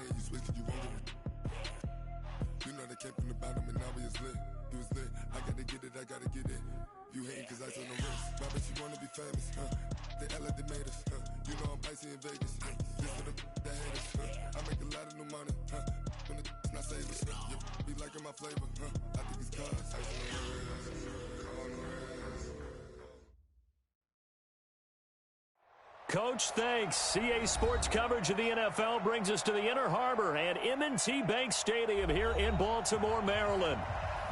saying you switch cause you won't give a. You know they came from the bottom and now we is lit. You was lit, I gotta get it, I gotta get it. You hating cause I told no risk. Why bet you wanna be famous, huh? They act like they made us, huh? You know I'm icy in Vegas. This for the that hate us, huh? I make a lot of new money, huh? When the not saving, huh? Be liking my flavor, huh? I think it's cause ice on the wrist. Coach, thanks. CA Sports coverage of the NFL brings us to the Inner Harbor and M&T Bank Stadium here in Baltimore, Maryland.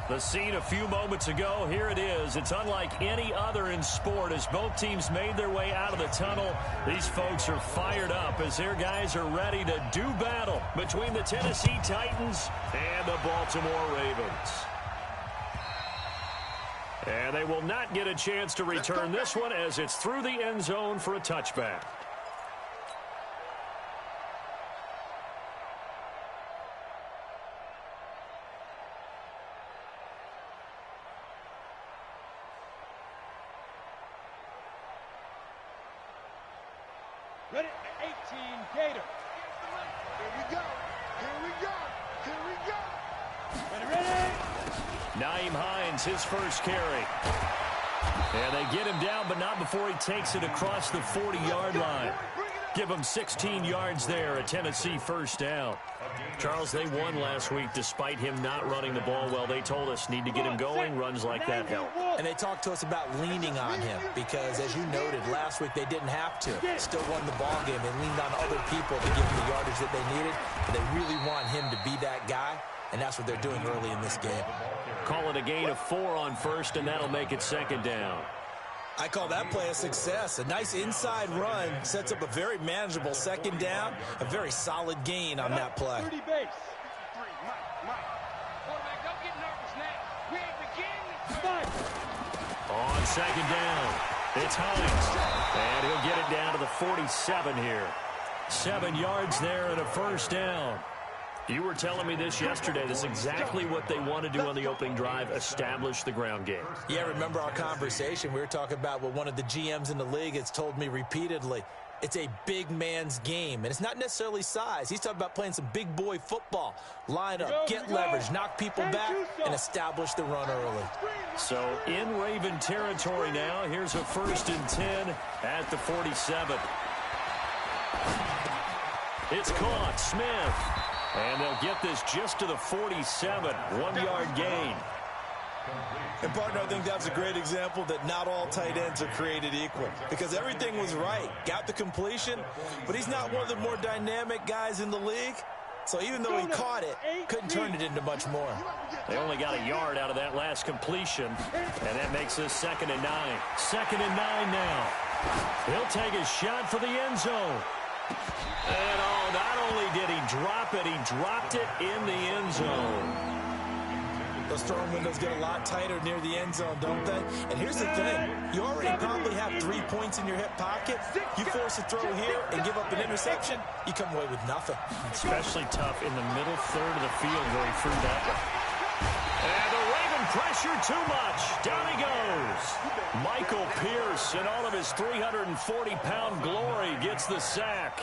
The scene a few moments ago, here it is. It's unlike any other in sport as both teams made their way out of the tunnel. These folks are fired up as their guys are ready to do battle between the Tennessee Titans and the Baltimore Ravens. And they will not get a chance to return this one as it's through the end zone for a touchback. Ready? 18, Gator. Here we go. Here we go. Here we go. Ready, ready. Nyheim Hines, his first carry. And they get him down, but not before he takes it across the 40-yard line. Give him 16 yards there, a Tennessee first down. Charles, they won last week despite him not running the ball well. They told us need to get him going. Runs like that help. And they talked to us about leaning on him because, as you noted, last week they didn't have to. Still won the ball game. They leaned on other people to give them the yardage that they needed. But they really want him to be that guy, and that's what they're doing early in this game. Call it a gain of 4 on first, and that'll make it second down. I call that play a success. A nice inside run sets up a very manageable second down, a very solid gain on that play. 30 base. Quarterback, don't get nervous now. We ain't beginning. On second down, it's Hines. And he'll get it down to the 47 here. 7 yards there and a first down. You were telling me this yesterday. This is exactly what they want to do on the opening drive, establish the ground game. Yeah, remember our conversation. We were talking about what one of the GMs in the league has told me repeatedly. It's a big man's game, and it's not necessarily size. He's talking about playing some big boy football. Line up, get leverage, knock people back, and establish the run early. So in Raven territory now, here's a 1st and 10 at the 47. It's caught, Smith. And they'll get this just to the 47, 1-yard gain. And, partner, I think that's a great example that not all tight ends are created equal because everything was right. Got the completion, but he's not one of the more dynamic guys in the league. So even though he caught it, couldn't turn it into much more. They only got a yard out of that last completion, and that makes this 2nd and 9. 2nd and 9 now. He'll take a shot for the end zone. And, not only did he drop it, he dropped it in the end zone. Those throwing windows get a lot tighter near the end zone, don't they? And here's the thing. You already probably have 3 points in your hip pocket. You force a throw here and give up an interception, you come away with nothing. Especially tough in the middle third of the field where he threw that one. And the Raven pressure too much. Down he goes. Michael Pierce in all of his 340-pound glory gets the sack.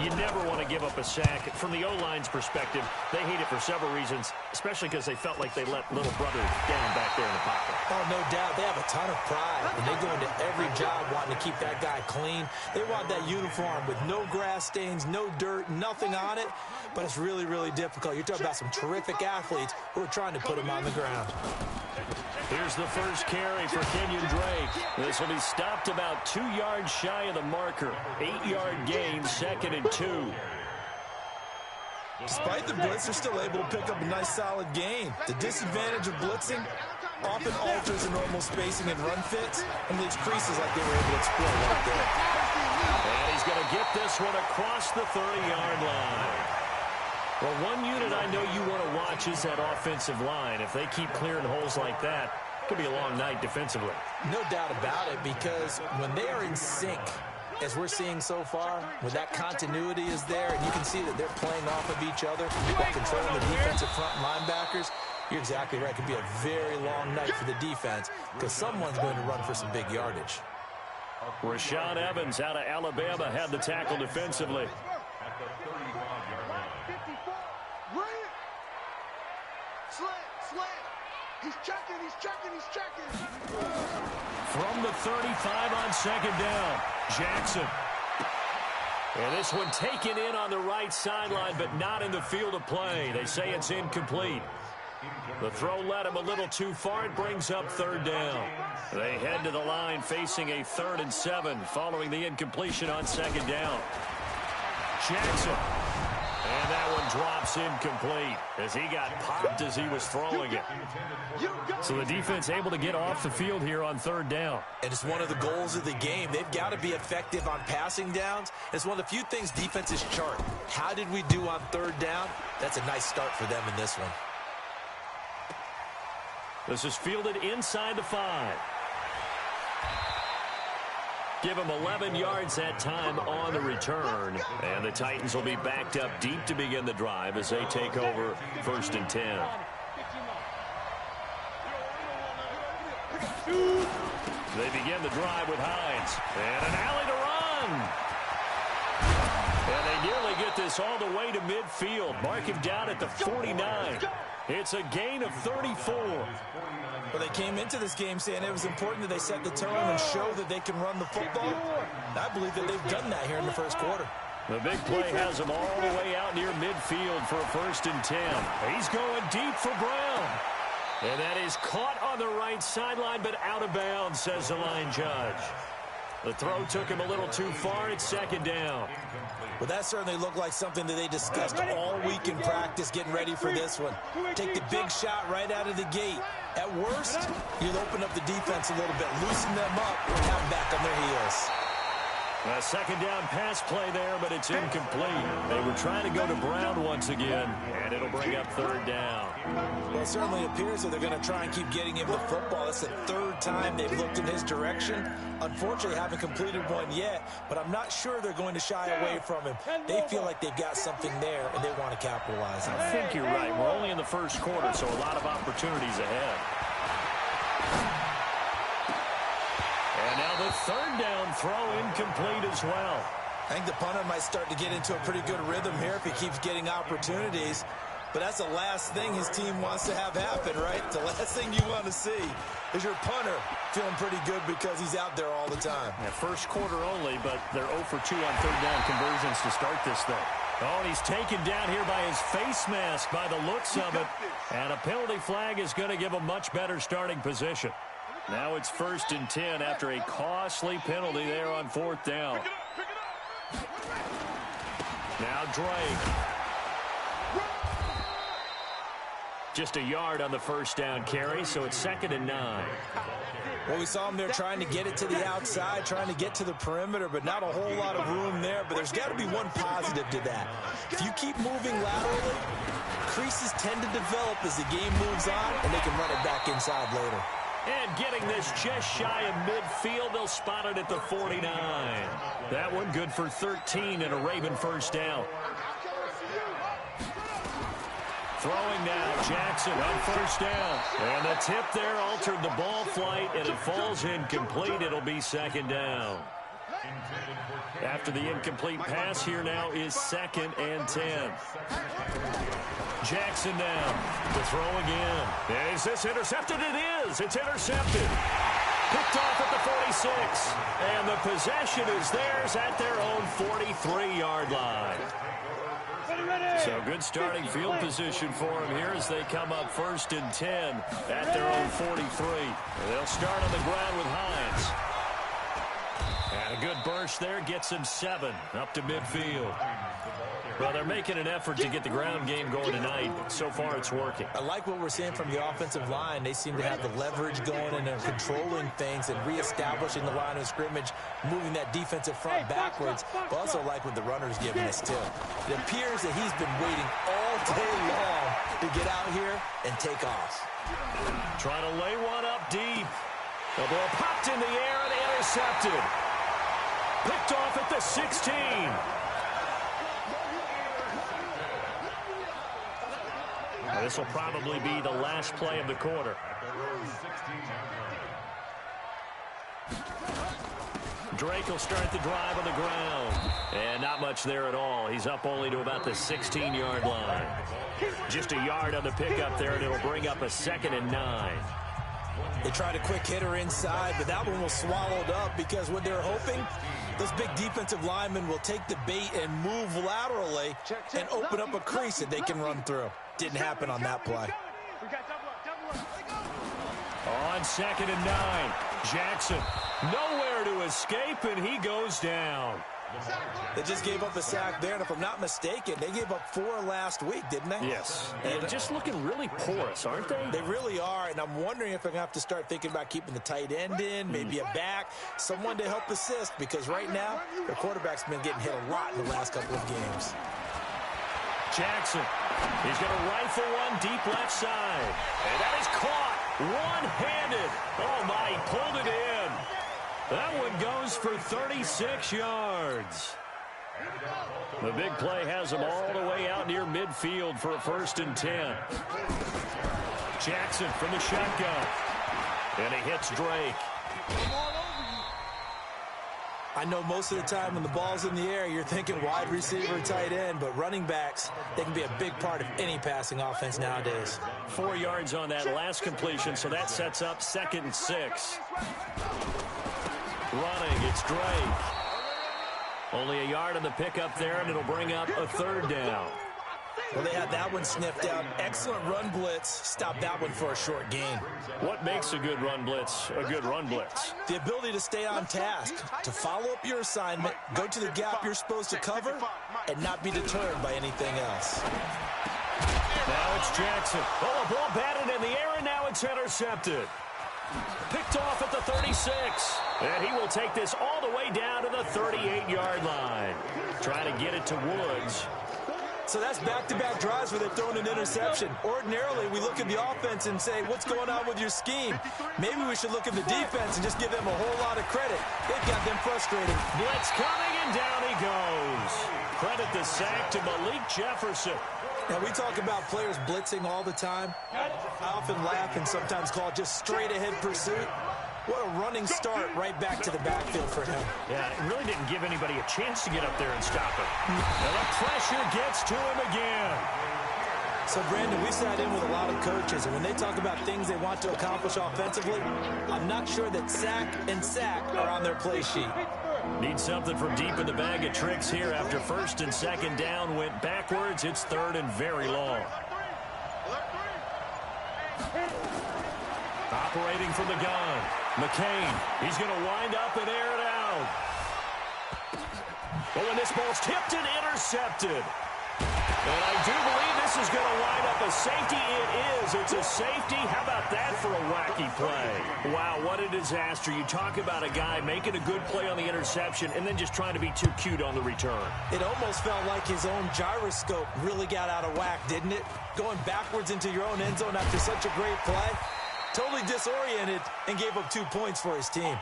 You never want to give up a sack. From the O-line's perspective, they hate it for several reasons, especially because they felt like they let little brother down back there in the pocket. Oh, no doubt. They have a ton of pride, and they go into every job wanting to keep that guy clean. They want that uniform with no grass stains, no dirt, nothing on it, but it's really, really difficult. You're talking about some terrific athletes who are trying to put him on the ground. Here's the first carry for Kenyon Drake. This will be stopped about 2 yards shy of the marker. 8-yard gain, 2nd and 2. Despite the blitz, they're still able to pick up a nice solid gain. The disadvantage of blitzing often alters the normal spacing and run fits and leaves creases like they were able to exploit right there. And he's going to get this one across the 30-yard line. Well, one unit I know you want to watch is that offensive line. If they keep clearing holes like that, it could be a long night defensively. No doubt about it, because when they are in sync, as we're seeing so far, when that continuity is there, and you can see that they're playing off of each other while controlling the defensive front linebackers, you're exactly right. It could be a very long night for the defense because someone's going to run for some big yardage. Rashaan Evans out of Alabama had the tackle defensively. He's checking. From the 35 on second down, Jackson. And this one taken in on the right sideline, but not in the field of play. They say it's incomplete. The throw led him a little too far. It brings up third down. They head to the line facing a 3rd and 7 following the incompletion on second down. Jackson. And that one drops incomplete as he got popped as he was throwing it. So the defense able to get off the field here on 3rd down. And it's one of the goals of the game. They've got to be effective on passing downs. It's one of the few things defenses chart. How did we do on 3rd down? That's a nice start for them in this one. This is fielded inside the 5. Give him 11 yards that time on the return. And the Titans will be backed up deep to begin the drive as they take over 1st and 10. They begin the drive with Hines. And an alley to run. And they nearly get this all the way to midfield. Mark him down at the 49. It's a gain of 34. Well, they came into this game saying it was important that they set the tone and show that they can run the football. I believe that they've done that here in the first quarter. The big play has him all the way out near midfield for a 1st and 10. He's going deep for Brown. And that is caught on the right sideline, but out of bounds, says the line judge. The throw took him a little too far. It's 2nd down. Well, that certainly looked like something that they discussed all week in practice, getting ready for this one. Take the big shot right out of the gate. At worst, you'll open up the defense a little bit, loosen them up, and have them back on their heels. A 2nd down pass play there, but it's incomplete. They were trying to go to Brown once again, and it'll bring up 3rd down. Well, it certainly appears that they're going to try and keep getting him the football. It's the 3rd time they've looked in his direction. Unfortunately, haven't completed one yet, but I'm not sure they're going to shy away from him. They feel like they've got something there, and they want to capitalize on it. I think you're right. We're only in the first quarter, so a lot of opportunities ahead. And now the 3rd down throw incomplete as well. I think the punter might start to get into a pretty good rhythm here if he keeps getting opportunities. But that's the last thing his team wants to have happen, right? The last thing you want to see is your punter feeling pretty good because he's out there all the time. Yeah, first quarter only, but they're 0 for 2 on 3rd down conversions to start this thing. Oh, and he's taken down here by his face mask by the looks of it. And a penalty flag is going to give a much better starting position. Now it's 1st and 10 after a costly penalty there on 4th down. Now Drake. Just a yard on the 1st down carry, so it's 2nd and 9. Well, we saw him there trying to get it to the outside, trying to get to the perimeter, but not a whole lot of room there. But there's got to be one positive to that. If you keep moving laterally, creases tend to develop as the game moves on, and they can run it back inside later. And getting this just shy of midfield, they'll spot it at the 49. That one good for 13 and a Raven 1st down. Throwing now, Jackson on 1st down. And the tip there altered the ball flight, and it falls incomplete. It'll be 2nd down. After the incomplete pass, here now is 2nd and 10. Jackson down to throw again. Is this intercepted? It is. It's intercepted. Picked off at the 46. And the possession is theirs at their own 43-yard line. So good starting field position for them here as they come up 1st and 10 at their own 43. They'll start on the ground with Hines. And a good burst there gets him 7 up to midfield. Well, they're making an effort to get the ground game going tonight. So far, it's working. I like what we're seeing from the offensive line. They seem to have the leverage going and they're controlling things and reestablishing the line of scrimmage, moving that defensive front backwards. But also like what the runner's giving us, too. It appears that he's been waiting all day long to get out here and take off. Trying to lay one up deep. The ball popped in the air and intercepted. Picked off at the 16. This will probably be the last play of the quarter. Drake will start the drive on the ground. And not much there at all. He's up only to about the 16-yard line. Just a yard on the pickup there, and it'll bring up a 2nd and 9. They tried a quick hitter inside, but that one was swallowed up because what they're hoping, those big defensive linemen will take the bait and move laterally and open up a crease that they can run through. Didn't happen on that play. On 2nd and 9, Jackson nowhere to escape, and he goes down. They just gave up a sack there, and if I'm not mistaken, they gave up 4 last week, didn't they? Yes. And just looking really porous, aren't they? They really are, and I'm wondering if I'm going to have to start thinking about keeping the tight end in, maybe a back, someone to help assist, because right now, their quarterback's been getting hit a lot in the last couple of games. Jackson, he's going to rifle one deep left side. And that is caught one-handed. Oh, my, he pulled it in. That one goes for 36 yards. The big play has him all the way out near midfield for a 1st and 10. Jackson from the shotgun. And he hits Drake. I know most of the time when the ball's in the air, you're thinking wide receiver, tight end, but running backs, they can be a big part of any passing offense nowadays. 4 yards on that last completion, so that sets up 2nd and 6. Running, it's Drake. Only a yard on the pickup there, and it'll bring up a 3rd down. Well, they had that one sniffed out. Excellent run blitz. Stop that one for a short gain. What makes a good run blitz a good run blitz? The ability to stay on task, to follow up your assignment, go to the gap you're supposed to cover, and not be deterred by anything else. Now it's Jackson. Oh, a ball batted in the air, and now it's intercepted. Picked off at the 36. And he will take this all the way down to the 38-yard line. Trying to get it to Woods. So that's back-to-back drives where they're throwing an interception. Ordinarily, we look at the offense and say, what's going on with your scheme? Maybe we should look at the defense and just give them a whole lot of credit. They've got them frustrated. Blitz coming, and down he goes. Credit the sack to Malik Jefferson. Now, we talk about players blitzing all the time. I often laugh and sometimes call it just straight-ahead pursuit. What a running start right back to the backfield for him. Yeah, it really didn't give anybody a chance to get up there and stop him. And the pressure gets to him again. So, Brandon, we sat in with a lot of coaches, and when they talk about things they want to accomplish offensively, I'm not sure that sack and sack are on their play sheet. Need something from deep in the bag of tricks here after 1st and 2nd down went backwards. It's 3rd and very long. Operating from the gun. McCain, he's going to wind up and air it out. Oh, and this ball's tipped and intercepted. And I do believe this is going to wind up a safety. It is. It's a safety. How about that for a wacky play? Wow, what a disaster. You talk about a guy making a good play on the interception and then just trying to be too cute on the return. It almost felt like his own gyroscope really got out of whack, didn't it? Going backwards into your own end zone after such a great play. Totally disoriented and gave up 2 points for his team.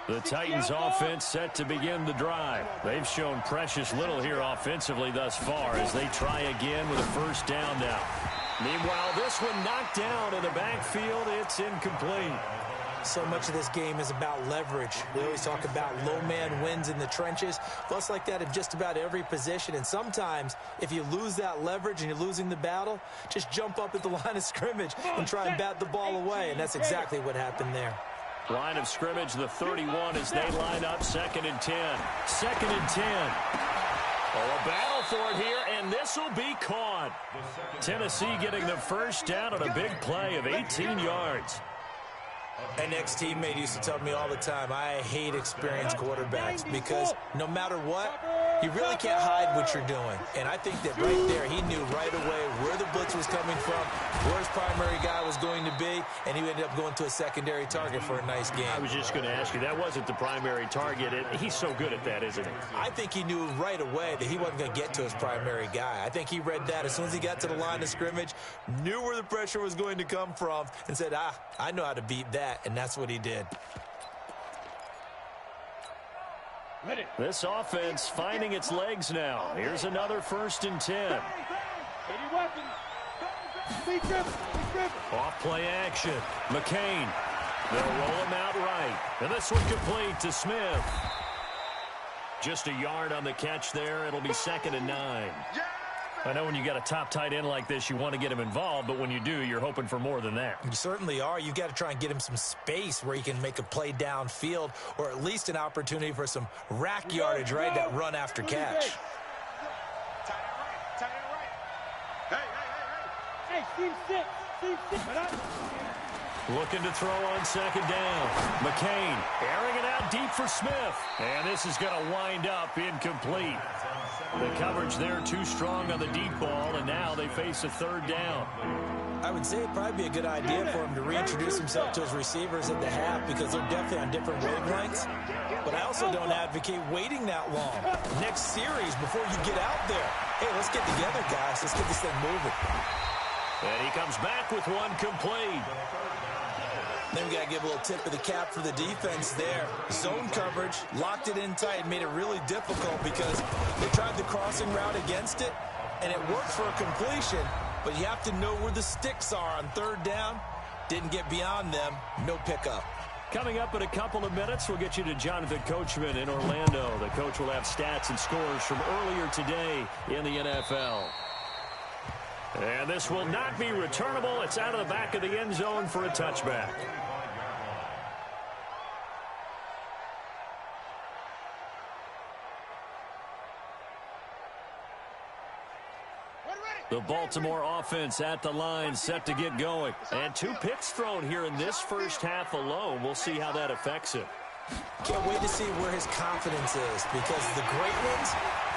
The Titans offense set to begin the drive. They've shown precious little here offensively thus far as they try again with a 1st down now. Meanwhile, this one knocked down in the backfield. It's incomplete. So much of this game is about leverage. We always talk about low man wins in the trenches. Well, it's like that in just about every position. And sometimes, if you lose that leverage and you're losing the battle, just jump up at the line of scrimmage and try and bat the ball away. And that's exactly what happened there. Line of scrimmage, the 31 as they line up 2nd and 10. 2nd and 10. Oh, a battle for it here, and this will be caught. Tennessee getting the 1st down on a big play of 18 yards. An ex-teammate used to tell me all the time, I hate experienced quarterbacks because no matter what, you really can't hide what you're doing. And I think that right there, he knew right away where the blitz was coming from, where his primary guy was going to be, and he ended up going to a secondary target for a nice game. I was just going to ask you, that wasn't the primary target. He's so good at that, isn't he? I think he knew right away that he wasn't going to get to his primary guy. I think he read that as soon as he got to the line of scrimmage, knew where the pressure was going to come from, and said, I know how to beat that. And that's what he did. This offense finding its legs now. Here's another 1st and 10. Off play action. McCain. They'll roll him out right. And this one complete to Smith. Just a yard on the catch there. It'll be 2nd and 9. I know when you got a top tight end like this, you want to get him involved, but when you do, you're hoping for more than that. You certainly are. You've got to try and get him some space where he can make a play downfield, or at least an opportunity for some rack yardage, right? That run after catch. Hey, team 6. Team 6. Looking to throw on 2nd down. McCain airing it out deep for Smith. And this is going to wind up incomplete. The coverage there too strong on the deep ball, and now they face a 3rd down. I would say it'd probably be a good idea for him to reintroduce himself to his receivers at the half because they're definitely on different wavelengths. But I also don't advocate waiting that long. Next series before you get out there. Hey, let's get together, guys. Let's get this thing moving. And he comes back with one complete. Then we got to give a little tip of the cap for the defense there. Zone coverage, locked it in tight, made it really difficult because they tried the crossing route against it, and it worked for a completion, but you have to know where the sticks are on 3rd down. Didn't get beyond them, no pickup. Coming up in a couple of minutes, we'll get you to Jonathan Coachman in Orlando. The coach will have stats and scores from earlier today in the NFL. And this will not be returnable. It's out of the back of the end zone for a touchback. The Baltimore offense at the line, set to get going. And 2 picks thrown here in this first half alone. We'll see how that affects him. Can't wait to see where his confidence is because the great ones,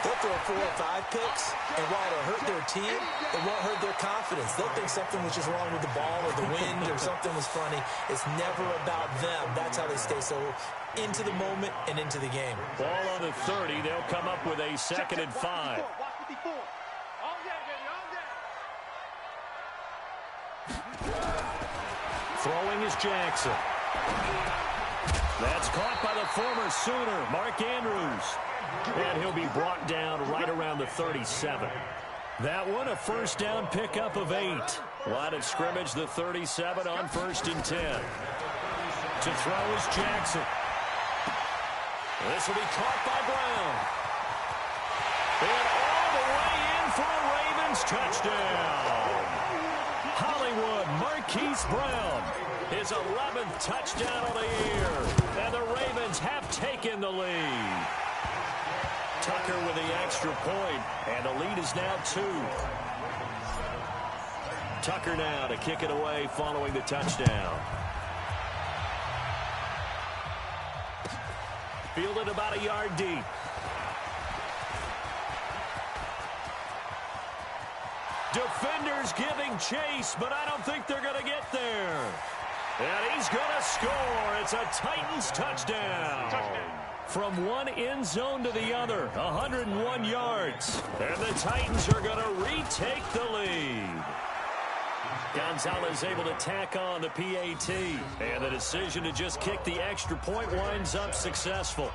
they'll throw 4 or 5 picks, and while it'll hurt their team, it won't hurt their confidence. They'll think something was just wrong with the ball or the wind or something was funny. It's never about them. That's how they stay so into the moment and into the game. Ball on the 30. They'll come up with a 2nd and 5. Throwing is Jackson. That's caught by the former Sooner, Mark Andrews. And he'll be brought down right around the 37. That one, a 1st down pickup of 8. Line of scrimmage, the 37 on 1st and 10. To throw is Jackson. This will be caught by Brown. And all the way in for a Ravens touchdown. Hollywood Marquise Brown, his 11th touchdown of the year. And the Ravens have taken the lead. Tucker with the extra point, and the lead is now 2. Tucker now to kick it away following the touchdown. Fielded about a yard deep. Defenders giving chase, but I don't think they're going to get there. And he's going to score. It's a Titans touchdown. From one end zone to the other, 101 yards. And the Titans are going to retake the lead. Gonzalez able to tack on the PAT. And the decision to just kick the extra point winds up successful.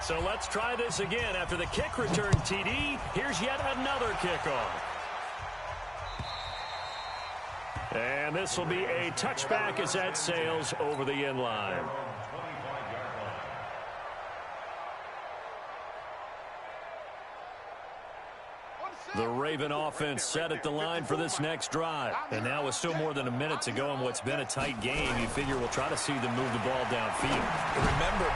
So let's try this again. After the kick return TD, here's yet another kickoff. And this will be a touchback as that sails over the end line. The Raven offense set at the line for this next drive. And now with still more than a minute to go in what's been a tight game, you figure we'll try to see them move the ball downfield. Remember,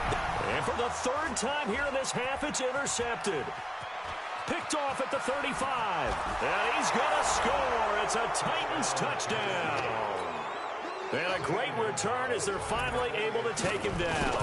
and for the 3rd time here in this half, it's intercepted. Picked off at the 35. And he's going to score. It's a Titans touchdown. And a great return as they're finally able to take him down.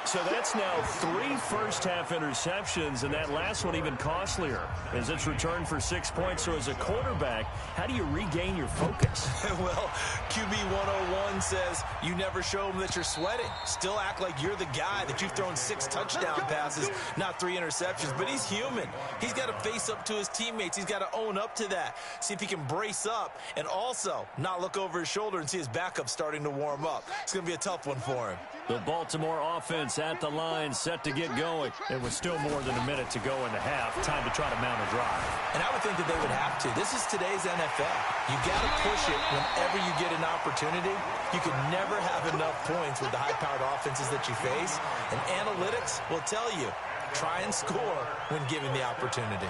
So that's now 3 first-half interceptions, and that last one even costlier as it's returned for 6 points. So as a quarterback, how do you regain your focus? Well, QB 101 says you never show them that you're sweating. Still act like you're the guy that you've thrown 6 touchdown passes, not 3 interceptions. But he's human. He's got to face up to his teammates. He's got to own up to that. See if he can brace up and also not look over his shoulder and see his backup starting to warm up. It's going to be a tough one for him. The Baltimore offense at the line, set to get going. It was still more than a minute to go in the half. Time to try to mount a drive. And I would think that they would have to. This is today's NFL. You got to push it whenever you get an opportunity. You can never have enough points with the high-powered offenses that you face. And analytics will tell you, try and score when given the opportunity.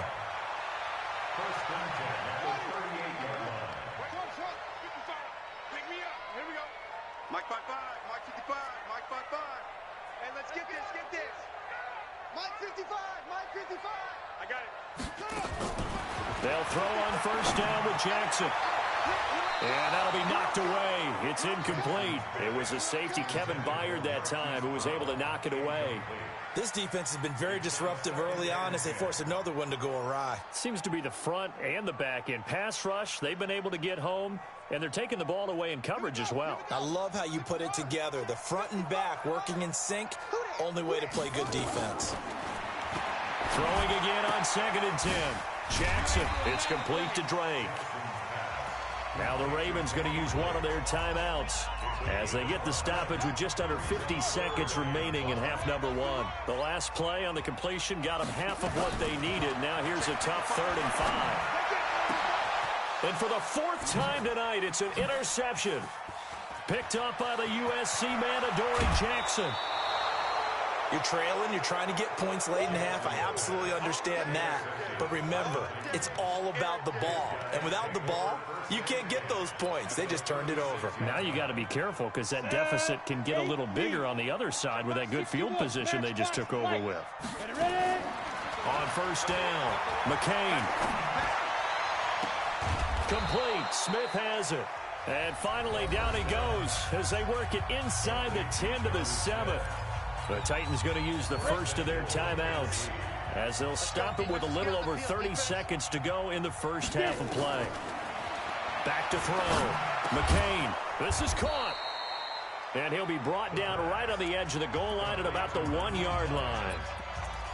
Mike 5-5, Mike 55, Mike 5-5. Hey, let's get this. Mike 55, Mike 55. I got it. They'll throw on first down with Jackson. And that'll be knocked away. It's incomplete. It was a safety, Kevin Byard, that time, who was able to knock it away. This defense has been very disruptive early on as they force another one to go awry. Seems to be the front and the back end. Pass rush, they've been able to get home, and they're taking the ball away in coverage as well. I love how you put it together. The front and back working in sync, only way to play good defense. Throwing again on 2nd and 10. Jackson, it's complete to Drake. Now the Ravens going to use one of their timeouts as they get the stoppage with just under 50 seconds remaining in half number 1. The last play on the completion got them half of what they needed. Now here's a tough 3rd and 5. And for the 4th time tonight, it's an interception. Picked up by the USC man, Adoree Jackson. You're trailing, you're trying to get points late in half. I absolutely understand that. But remember, it's all about the ball. And without the ball, you can't get those points. They just turned it over. Now you got to be careful because that deficit can get a little bigger on the other side with that good field position they just took over with. On first down, McCain. Complete. Smith has it. And finally down he goes as they work it inside the 10 to the 7. The Titans going to use the first of their timeouts as they'll stop it with a little over 30 seconds to go in the first half of play. Back to throw. McCain. This is caught. And he'll be brought down right on the edge of the goal line at about the 1-yard line.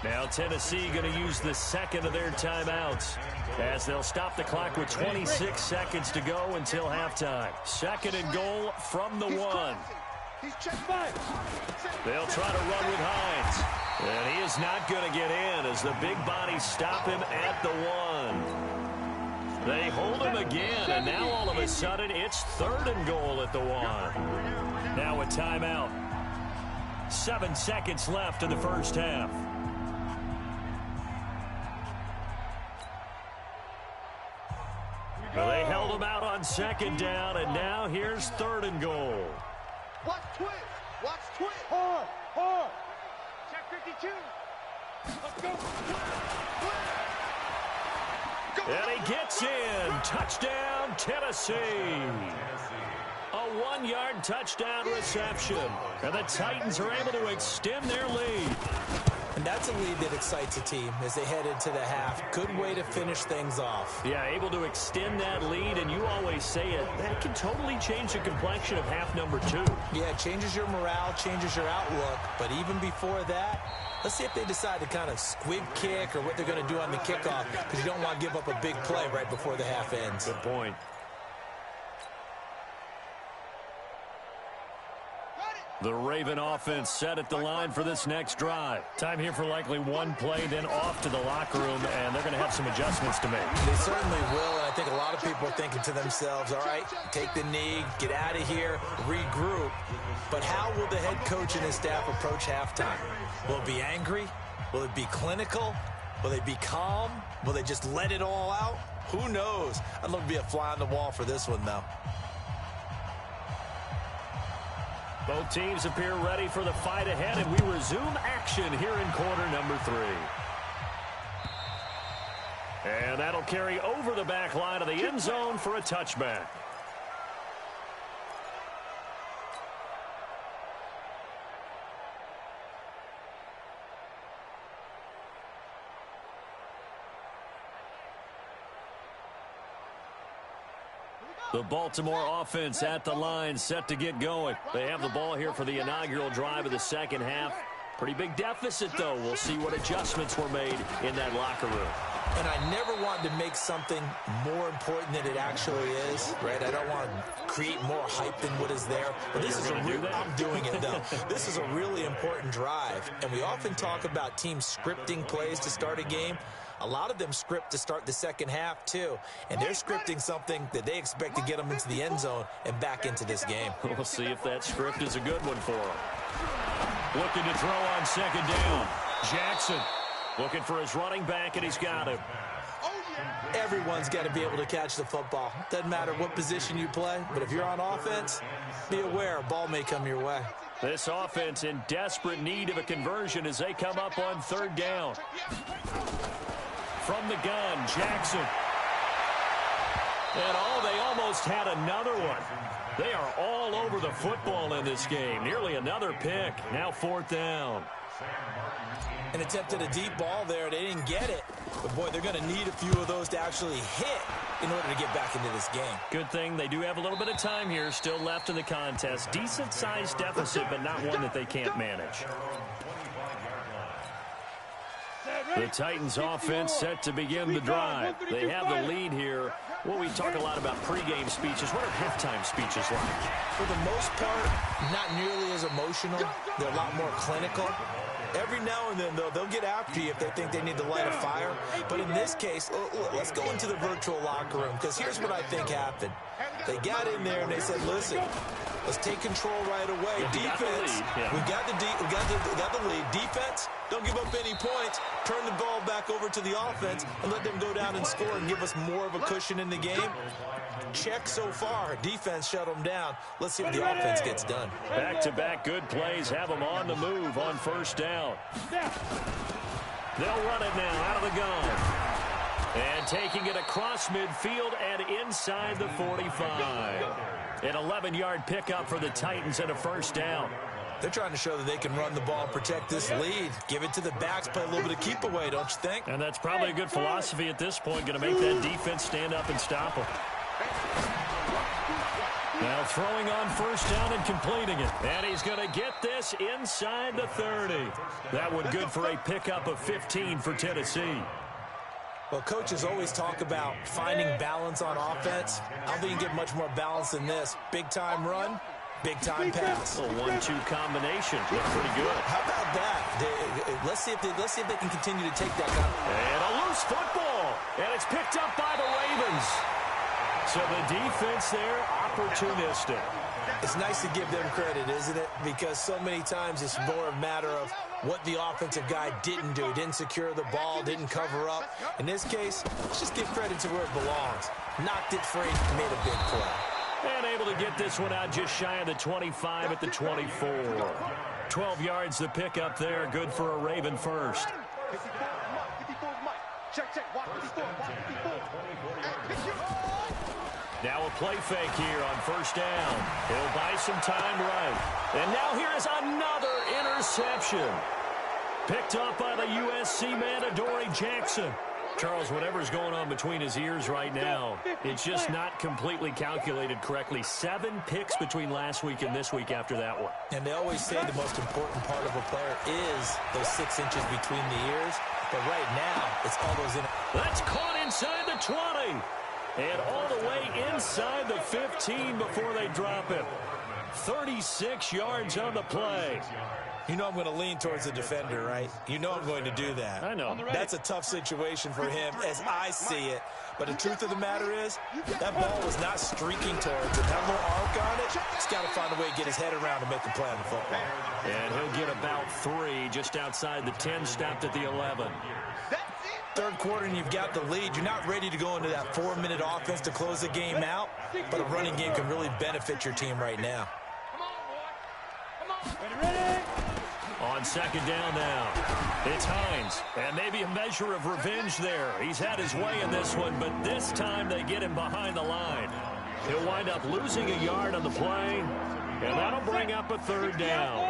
Now Tennessee going to use the second of their timeouts as they'll stop the clock with 26 seconds to go until halftime. 2nd and goal from the 1. He's checked back. They'll try to run with Hines. And he is not going to get in as the big bodies stop him at the 1. They hold him again, and now all of a sudden it's 3rd and goal at the 1. Now a timeout. 7 seconds left in the first half. Well, they held him out on 2nd down, and now here's 3rd and goal. Watch twist. Watch twist. Hard. Check 52. Let's go. And he gets in. Touchdown, Tennessee. A 1-yard touchdown reception. And the Titans are able to extend their lead. And that's a lead that excites a team as they head into the half. Good way to finish things off. Yeah, able to extend that lead, and you always say it, that can totally change the complexion of half number 2. Yeah, it changes your morale, changes your outlook. But even before that, let's see if they decide to kind of squib kick or what they're going to do on the kickoff, because you don't want to give up a big play right before the half ends. Good point. The Raven offense set at the line for this next drive. Time here for likely one play, then off to the locker room, and they're going to have some adjustments to make. They certainly will, and I think a lot of people are thinking to themselves, all right, take the knee, get out of here, regroup. But how will the head coach and his staff approach halftime? Will it be angry? Will it be clinical? Will they be calm? Will they just let it all out? Who knows? I'd love to be a fly on the wall for this one, though. Both teams appear ready for the fight ahead, and we resume action here in quarter number 3. And that'll carry over the back line of the end zone for a touchback. The Baltimore offense at the line, set to get going. They have the ball here for the inaugural drive of the second half. Pretty big deficit, though. We'll see what adjustments were made in that locker room. And I never want to make something more important than it actually is, right? I don't want to create more hype than what is there. But this is I'm doing it, though. This is a really important drive. And we often talk about teams scripting plays to start a game. A lot of them script to start the second half, too. And they're scripting something that they expect to get them into the end zone and back into this game. We'll see if that script is a good one for them. Looking to throw on second down. Jackson looking for his running back, and he's got him. Everyone's got to be able to catch the football. Doesn't matter what position you play, but if you're on offense, be aware a ball may come your way. This offense in desperate need of a conversion as they come up on third down. From the gun, Jackson. And they almost had another one. They are all over the football in this game. Nearly another pick. Now fourth down. An attempt at a deep ball there. They didn't get it. But, boy, they're going to need a few of those to actually hit in order to get back into this game. Good thing they do have a little bit of time here still left in the contest. Decent-sized deficit, but not one that they can't manage. The Titans offense set to begin the drive. They have the lead here. Well, we talk a lot about pregame speeches. What are halftime speeches like? For the most part, not nearly as emotional. They're a lot more clinical. Every now and then, though, they'll get after you if they think they need to light a fire. But in this case, let's go into the virtual locker room, because here's what I think happened. They got in there and they said, listen, let's take control right away. Defense, we got the lead. Defense, don't give up any points. Turn the ball back over to the offense and let them go down and score and give us more of a cushion in the game. Check so far. Defense shut them down. Let's see what the offense gets done. Back-to-back good plays have them on the move on first down. They'll run it now out of the gun. And taking it across midfield and inside the 45. An 11-yard pickup for the Titans and a first down. They're trying to show that they can run the ball and protect this lead. Give it to the backs, play a little bit of keep away, don't you think? And that's probably a good philosophy at this point, going to make that defense stand up and stop them. Now throwing on first down and completing it. And he's going to get this inside the 30. That one good for a pickup of 15 for Tennessee. Well, coaches always talk about finding balance on offense. I don't think you can get much more balance than this. Big-time run, big-time pass. A 1-2 combination. Look pretty good. How about that? Let's see if they can continue to take that kind of... And a loose football. And it's picked up by the Ravens. So the defense there, opportunistic. It's nice to give them credit, isn't it? Because so many times it's more a matter of what the offensive guy didn't do. Didn't secure the ball, didn't cover up. In this case, let's just give credit to where it belongs. Knocked it free, made a big play. And able to get this one out just shy of the 25 at the 24. 12 yards the pickup there, good for a Raven first. Now a play fake here on first down. He'll buy some time right. And now here is another interception. Picked up by the USC man, Adoree Jackson. Charles, whatever's going on between his ears right now, it's just not completely calculated correctly. 7 picks between last week and this week after that one. And they always say the most important part of a player is those 6 inches between the ears. But right now, it's all those in. That's caught inside the 20. And all the way inside the 15 before they drop it. 36 yards on the play. You know I'm going to lean towards the defender, right? You know I'm going to do that. I know. That's a tough situation for him as I see it. But the truth of the matter is, that ball was not streaking towards it. That little arc on it, he's got to find a way to get his head around to make a play on the football. And he'll get about 3 just outside the 10, stopped at the 11. Third quarter and you've got the lead. You're not ready to go into that 4-minute offense to close the game out, but a running game can really benefit your team right now. On second down now, it's Hines, and maybe a measure of revenge there. He's had his way in this one, but this time they get him behind the line. He'll wind up losing a yard on the play, and that'll bring up a third down.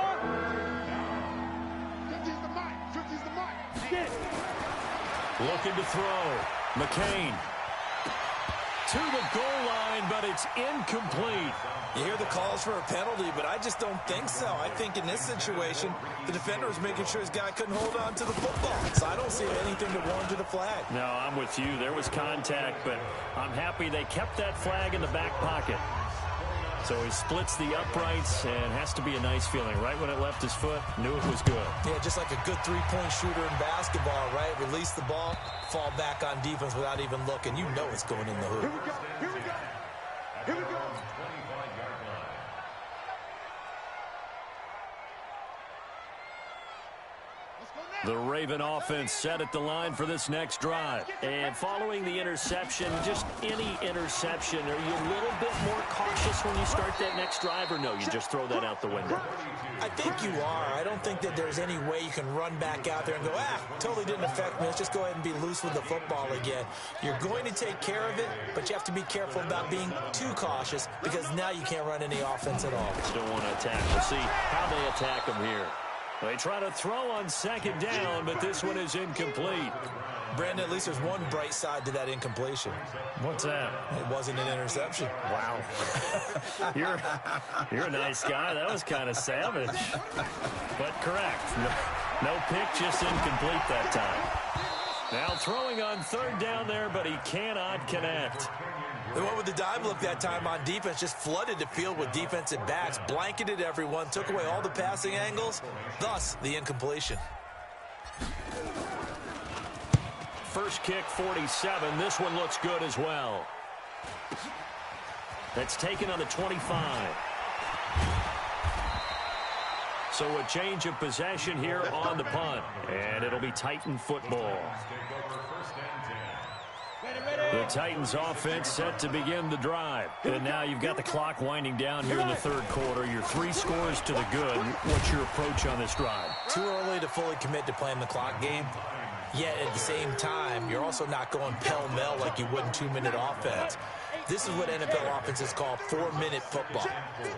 Looking to throw. McCain. to the goal line, but it's incomplete. You hear the calls for a penalty, but I just don't think so. I think in this situation, the defender was making sure his guy couldn't hold on to the football. So I don't see anything to warrant a flag. No, I'm with you. There was contact, but I'm happy they kept that flag in the back pocket. So he splits the uprights, and has to be a nice feeling. Right when it left his foot, knew it was good. Yeah, just like a good three-point shooter in basketball, right? Release the ball, fall back on defense without even looking. You know it's going in the hoop. Here we go. Here we go. Here we go. The Raven offense set at the line for this next drive. And following the interception, just any interception, are you a little bit more cautious when you start that next drive, or no, you just throw that out the window? I think you are. I don't think that there's any way you can run back out there and go, totally didn't affect me. Let's just go ahead and be loose with the football again. You're going to take care of it, but you have to be careful about being too cautious because now you can't run any offense at all. Still want to attack. We'll see how they attack them here. They try to throw on second down, but this one is incomplete. Brandon, at least there's one bright side to that incompletion. What's that? It wasn't an interception. Wow. You're a nice guy. That was kind of savage. But correct. No pick, just incomplete that time. Now throwing on third down there, but he cannot connect. They went with the dive look that time on defense, just flooded the field with defensive backs, blanketed everyone, took away all the passing angles, thus the incompletion. First kick, 47. This one looks good as well. That's taken on the 25. So a change of possession here on the punt, and it'll be Titan football. The Titans offense set to begin the drive. And now you've got the clock winding down here in the third quarter. Your 3 scores to the good. What's your approach on this drive? Too early to fully commit to playing the clock game. Yet at the same time, you're also not going pell-mell like you would in 2-minute offense. This is what NFL offenses call 4-minute football.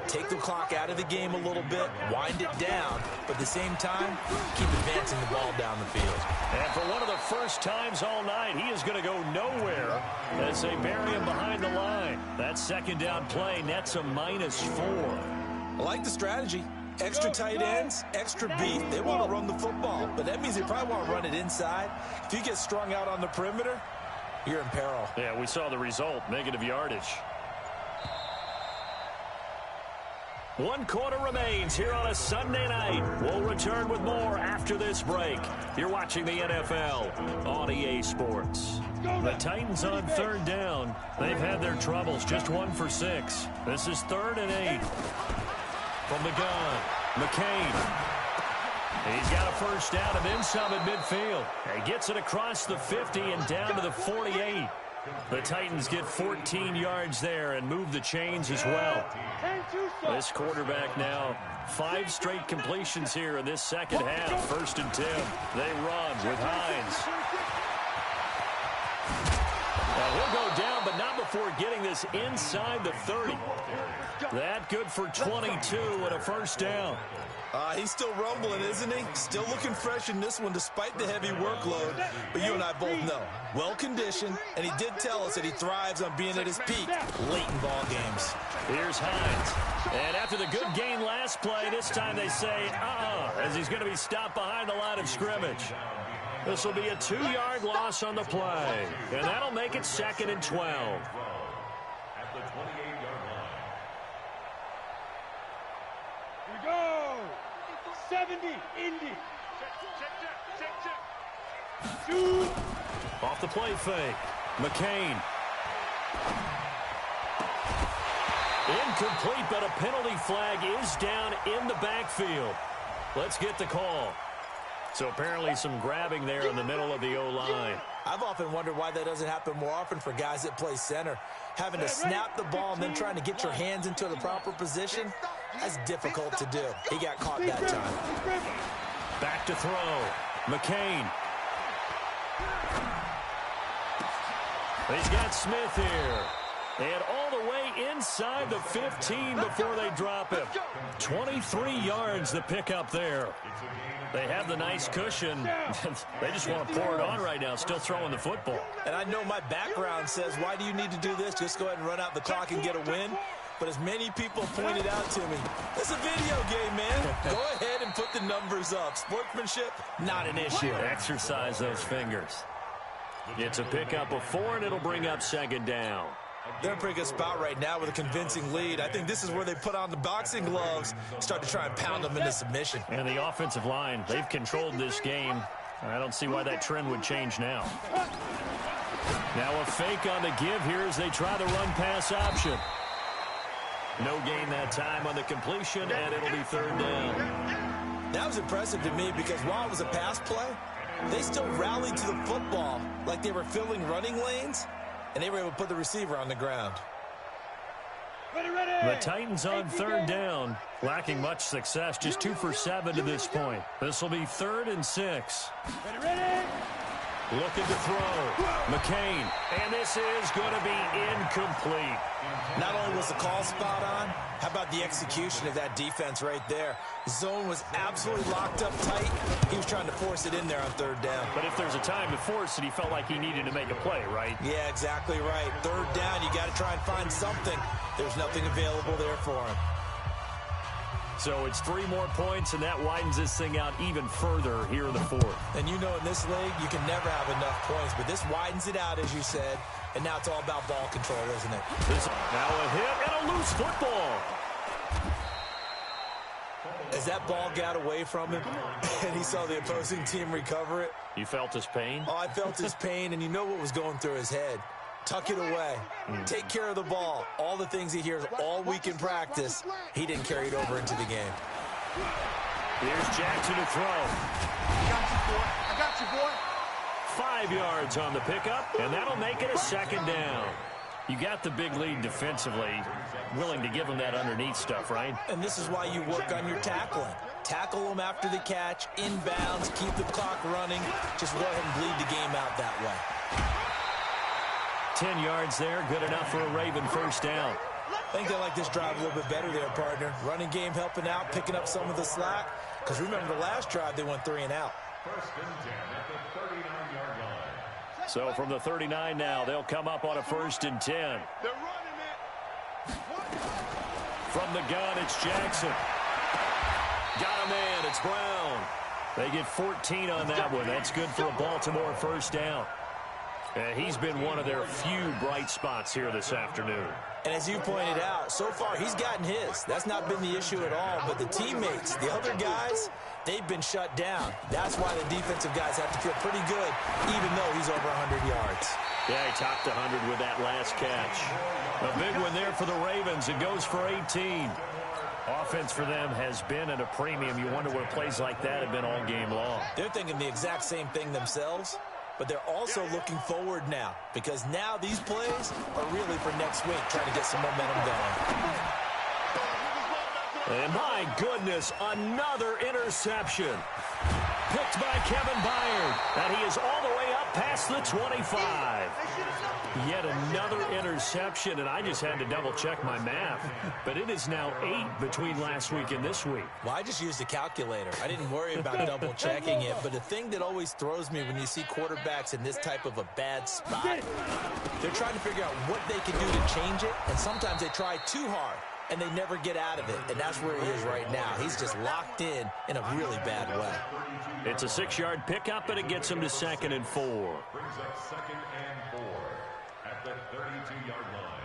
Take the clock out of the game a little bit, wind it down, but at the same time, keep advancing the ball down the field. And for one of the first times all night, he is going to go nowhere as they bury him behind the line. That second down play nets a -4. I like the strategy. Extra tight ends, extra beef. They want to run the football, but that means they probably want to run it inside. If you get strung out on the perimeter, you're in peril. Yeah, we saw the result, negative yardage. 1 quarter remains here on a Sunday night. We'll return with more after this break. You're watching the NFL on EA Sports. The Titans on third down. They've had their troubles, just 1 for 6. This is 3rd and 8. From the gun, McCain. He's got a first down and then some at midfield. He gets it across the 50 and down to the 48. The Titans get 14 yards there and move the chains as well. This quarterback now, 5 straight completions here in this second half. 1st and 10. They run with Hines. Now he'll go down, but not before getting this inside the 30. That good for 22 and a first down. He's still rumbling, isn't he? Still looking fresh in this one despite the heavy workload. But you and I both know, well-conditioned, and he did tell us that he thrives on being at his peak late in ball games. Here's Hines. And after the good gain last play, this time they say, as he's going to be stopped behind the line of scrimmage. This will be a 2-yard loss on the play. And that'll make it 2nd and 12. At the 28-yard line. Here we go. 70, Indy. Check. Shoot. Off the play fake. McCain. Incomplete, but a penalty flag is down in the backfield. Let's get the call. So apparently some grabbing there in the middle of the O-line. I've often wondered why that doesn't happen more often for guys that play center. Having to snap the ball and then trying to get your hands into the proper position, that's difficult to do. He got caught that time. Back to throw. McCain. He's got Smith here. And all the way inside the 15 before they drop him. 23 yards the pickup there. They have the nice cushion. They just want to pour it on right now, still throwing the football. And I know my background says, why do you need to do this? Just go ahead and run out the clock and get a win. But as many people pointed out to me, it's a video game, man. Go ahead and put the numbers up. Sportsmanship, not an issue. Exercise those fingers. It's a pickup of 4, and it'll bring up second down. They're in a pretty good spot right now with a convincing lead. I think this is where they put on the boxing gloves, start to try and pound them into submission. And the offensive line, they've controlled this game. I don't see why that trend would change now. Now a fake on the give here as they try the run-pass option. No gain that time on the completion, and it'll be third down. That was impressive to me because while it was a pass play, they still rallied to the football like they were filling running lanes, and they were able to put the receiver on the ground. The Titans on third down, lacking much success, just 2 for 7 to this point. This will be 3rd and 6. Looking to throw. McCain. And this is going to be incomplete. Not only was the call spot on, how about the execution of that defense right there? Zone was absolutely locked up tight. He was trying to force it in there on third down. But if there's a time to force it, he felt like he needed to make a play, right? Yeah, exactly right. Third down, you got to try and find something. There's nothing available there for him. So it's 3 more points, and that widens this thing out even further here in the 4th. And you know in this league, you can never have enough points, but this widens it out, as you said, and now it's all about ball control, isn't it? Now a hit and a loose football. As that ball got away from him, and he saw the opposing team recover it. You felt his pain? Oh, I felt his pain, and you know what was going through his head. Tuck it away. Take care of the ball. All the things he hears all week in practice, he didn't carry it over into the game. Here's Jackson to throw. I got you, boy. 5 yards on the pickup, and that'll make it a second down. You got the big lead defensively, willing to give them that underneath stuff, right? And this is why you work on your tackling. Tackle them after the catch, inbounds, keep the clock running. Just go ahead and bleed the game out that way. 10 yards there, good enough for a Raven first down. I think they like this drive a little bit better there, partner. Running game helping out, picking up some of the slack. Because remember the last drive, they went 3 and out. So from the 39 now, they'll come up on a 1st and 10. They're running it. From the gun, it's Jackson. Got a man, it's Brown. They get 14 on that one. That's good for a Baltimore first down. He's been one of their few bright spots here this afternoon. And as you pointed out, so far he's gotten his. That's not been the issue at all. But the teammates, the other guys, they've been shut down. That's why the defensive guys have to feel pretty good, even though he's over 100 yards. Yeah, he topped 100 with that last catch. A big one there for the Ravens. It goes for 18. Offense for them has been at a premium. You wonder where plays like that have been all game long. They're thinking the exact same thing themselves. But they're also looking forward now, because now these plays are really for next week, trying to get some momentum going. And my goodness, another interception. Picked by Kevin Byard. And he is all the way up past the 25. Yet another interception, and I just had to double-check my math. But it is now 8 between last week and this week. Well, I just used a calculator. I didn't worry about double-checking it. But the thing that always throws me when you see quarterbacks in this type of a bad spot, they're trying to figure out what they can do to change it, and sometimes they try too hard, and they never get out of it. And that's where he is right now. He's just locked in a really bad way. It's a 6-yard pickup, and it gets him to 2nd and 4. Brings up 2nd and 4 at the 32-yard line.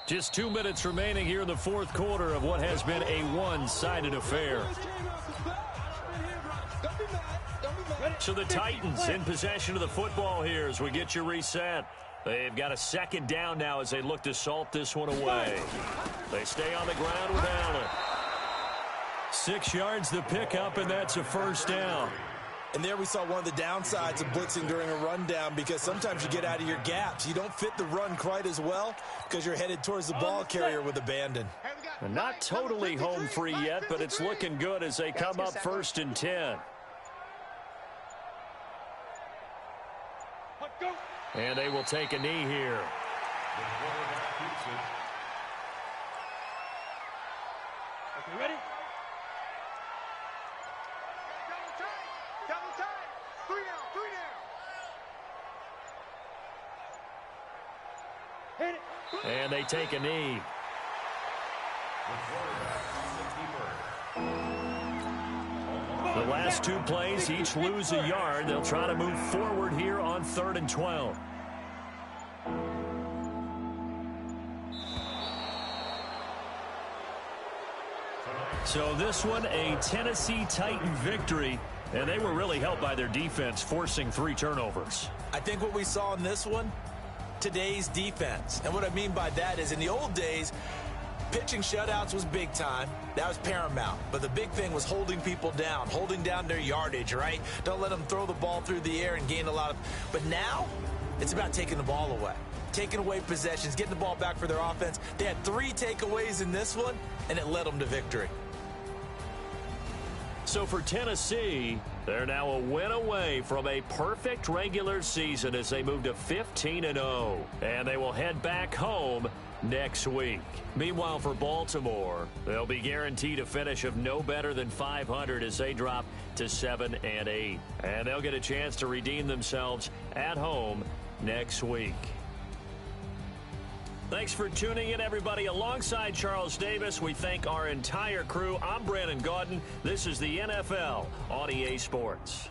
Just 2 minutes remaining here in the 4th quarter of what has been a one-sided affair. So the Titans in possession of the football here as we get you reset. They've got a 2nd down now as they look to salt this one away. They stay on the ground with Allen. 6 yards the pickup, and that's a first down. And there we saw one of the downsides of blitzing during a rundown, because sometimes you get out of your gaps. You don't fit the run quite as well because you're headed towards the ball carrier with abandon. And not totally home free yet, but it's looking good as they come up 1st and 10. And they will take a knee here. The quarterback keeps it. Okay, ready? Double time! Double time! 3 down, 3 down! Hit it! And they take a knee. The quarterback is the keeper. The last 2 plays, each lose a yard. They'll try to move forward here on 3rd and 12. So this one, a Tennessee Titan victory, and they were really helped by their defense, forcing 3 turnovers. I think what we saw in this one, today's defense. And what I mean by that is in the old days, pitching shutouts was big time. That was paramount. But the big thing was holding people down, holding down their yardage, right? Don't let them throw the ball through the air and gain a lot of... But now, it's about taking the ball away. Taking away possessions, getting the ball back for their offense. They had 3 takeaways in this one, and it led them to victory. So for Tennessee, they're now a win away from a perfect regular season as they move to 15-0. And they will head back home next week. Meanwhile, for Baltimore, they'll be guaranteed a finish of no better than 500 as they drop to 7-8. And they'll get a chance to redeem themselves at home next week. Thanks for tuning in, everybody. Alongside Charles Davis, we thank our entire crew. I'm Brandon Gaudin. This is the NFL on EA Sports.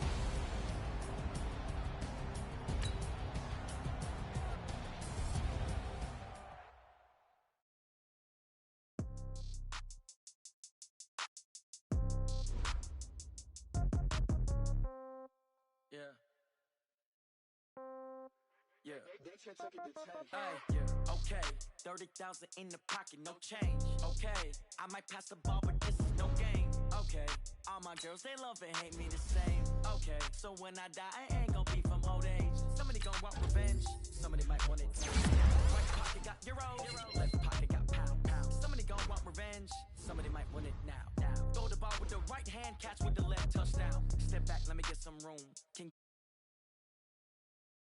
Okay, 30,000 in the pocket, no change. Okay, I might pass the ball, but this is no game. Okay, all my girls, they love and hate me the same. Okay, so when I die, I ain't gonna be from old age. Somebody gonna want revenge, somebody might want it. Right pocket got euros, left pocket got pound. Somebody gonna want revenge, somebody might want it now. Throw the ball with the right hand, catch with the left, touchdown. Step back, let me get some room. Can